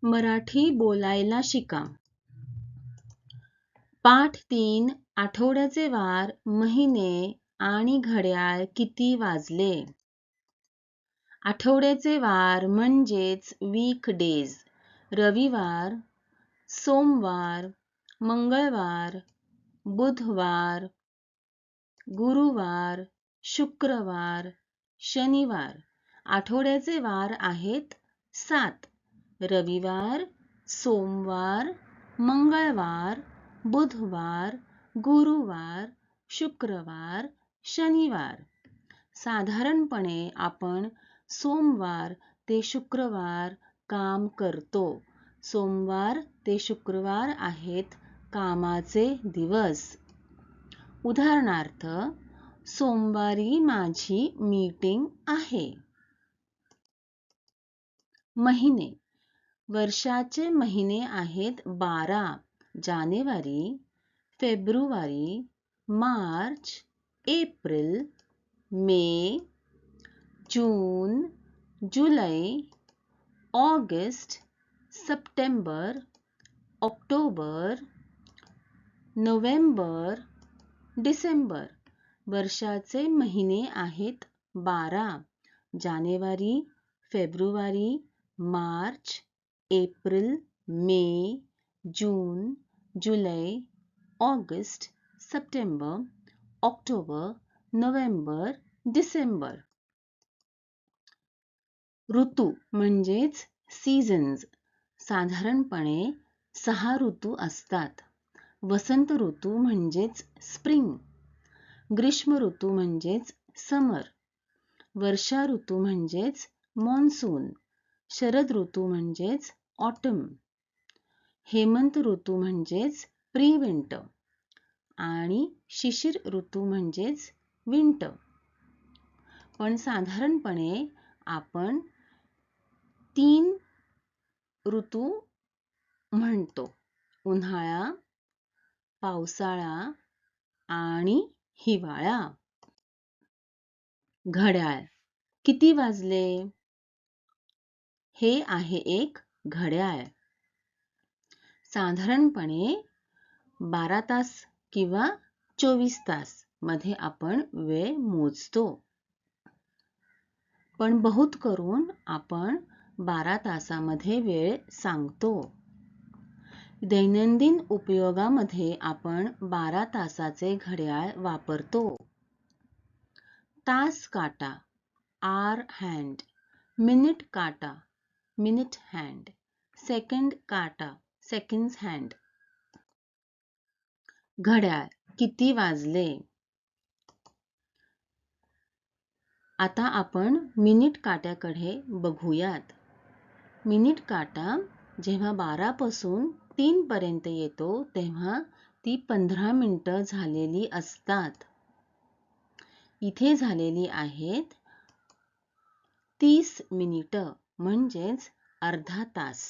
मराठी बोलायला शिका. पाठ 3 आठवड्याचे वार, महिने आणि घड्याळ किती वाजले? आठवड्याचे वार म्हणजेच वीकडेज. रविवार, सोमवार, मंगळवार, बुधवार, गुरुवार, शुक्रवार, शनिवार. आठवड्याचे वार आहेत 7. रविवार, सोमवार, मंगळवार, बुधवार, गुरुवार, शुक्रवार, शनिवार. साधारणपणे आपण सोमवार ते शुक्रवार काम करतो. सोमवार ते शुक्रवार आहेत कामाचे दिवस. उदाहरणार्थ, सोमवारी माझी मीटिंग आहे. महिने. वर्षाचे महिने आहेत 12. जानेवारी, फेब्रुवारी, मार्च, एप्रिल, मे, जून, जुलै, ऑगस्ट, सप्टेंबर, ऑक्टोबर, नोव्हेंबर, डिसेंबर. वर्षाचे महिने आहेत 12. जानेवारी, फेब्रुवारी, मार्च, एप्रिल, मे, जून, जुलै, ऑगस्ट, सप्टेंबर, ऑक्टोबर, नोव्हेंबर, डिसेंबर. ऋतू म्हणजेच सीझन्स. साधारणपणे 6 ऋतू असतात. वसंत ऋतू म्हणजेच स्प्रिंग, ग्रीष्म ऋतू म्हणजेच समर, वर्षा ऋतू म्हणजेच मॉन्सून, शरद ऋतू म्हणजेच ऑटम, हेमंत ऋतू म्हणजेच प्री विंटर आणि शिशिर ऋतू म्हणजेच विंटर. पण साधारणपणे आपण 3 ऋतू म्हणतो: उन्हाळा, पावसाळा आणि हिवाळा. घड्याळ. किती वाजले? हे आहे एक घड्याळ. साधारणपणे 12 तास किंवा 24 तास मध्ये आपण वेळ मोजतो. पण बहुत करून आपण 12 तासामध्ये वेळ सांगतो. दैनंदिन उपयोगामध्ये आपण 12 तासाचे घड्याळ वापरतो. तास काटा, आवर हँड. मिनिट काटा, मिनिट हँड. सेकंड काटा, सेकंड्स हँड. घड्याळ. किती वाजले? आता आपण मिनिट काट्याकडे बघूयात. मिनिट काटा जेव्हा 12 पासून 3 पर्यंत येतो तेव्हा ती 15 मिनिटं झालेली असतात. इथे झालेली आहेत 30 मिनिटं म्हणजेच अर्धा तास.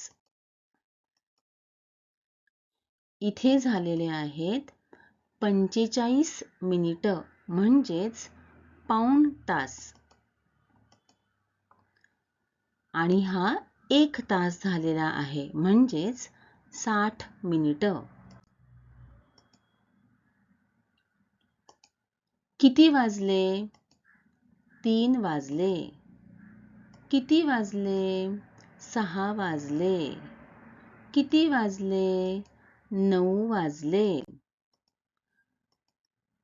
इथे झालेले आहेत 45 मिनिटं म्हणजेच पाऊण तास. आणि हा 1 तास झालेला आहे म्हणजेच 60 मिनिटं. किती वाजले? 3 वाजले. किती वाजले? 6 वाजले. किती वाजले? 9 वाजले.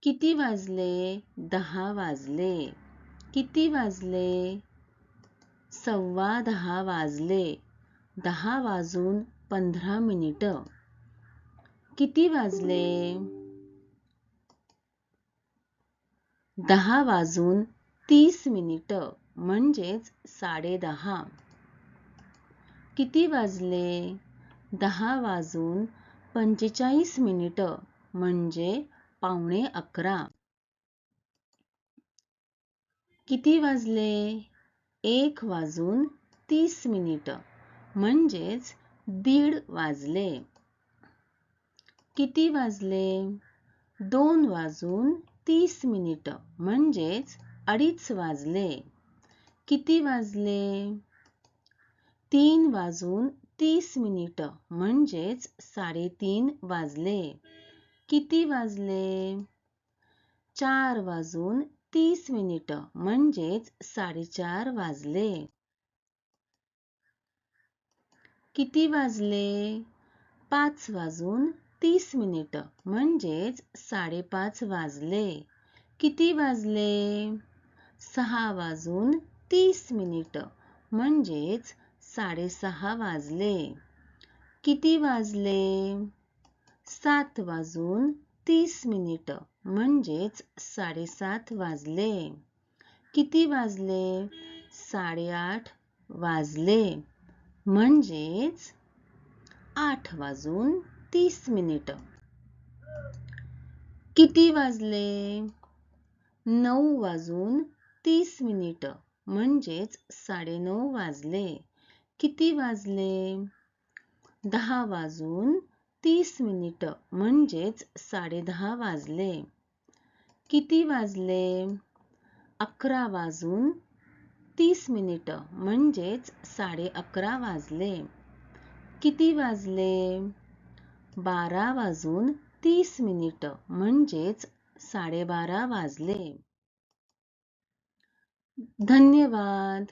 किती वाजले? 10 वाजले. किती वाजले? 10:15 वाजले. 10 वाजून 15 मिनिटं. किती वाजले? 10 वाजून 30 मिनिटं म्हणजेच 10:30. किती वाजले? 10 वाजून 45 मिनिटं म्हणजे 10:45. किती वाजले? 1 वाजून 30 मिनिटं म्हणजेच 1:30 वाजले. किती वाजले? 2 वाजून 30 मिनिटं म्हणजेच 2:30 वाजले. किती वाजले? 3 वाजून 30 मिनिटं म्हणजेच 3:30 वाजले. किती वाजले? 4:30 म्हणजेच 4:30 वाजले. किती वाजले? 5:30 म्हणजेच 5:30 वाजले. किती वाजले? 6:30 म्हणजेच 6:30 वाजले. किती वाजले? 7:30 म्हणजेच 7:30 वाजले. किती वाजले? 8:30 वाजले. म्हणजेच 8:30. किती वाजले? 9:30 म्हणजेच 9:30 वाजले. किती वाजले? 10:30 म्हणजेच 10:30 वाजले. किती वाजले? 11:30 म्हणजेच 11:30 वाजले. किती वाजले? 12:30 म्हणजेच 12:30 वाजले. धन्यवाद.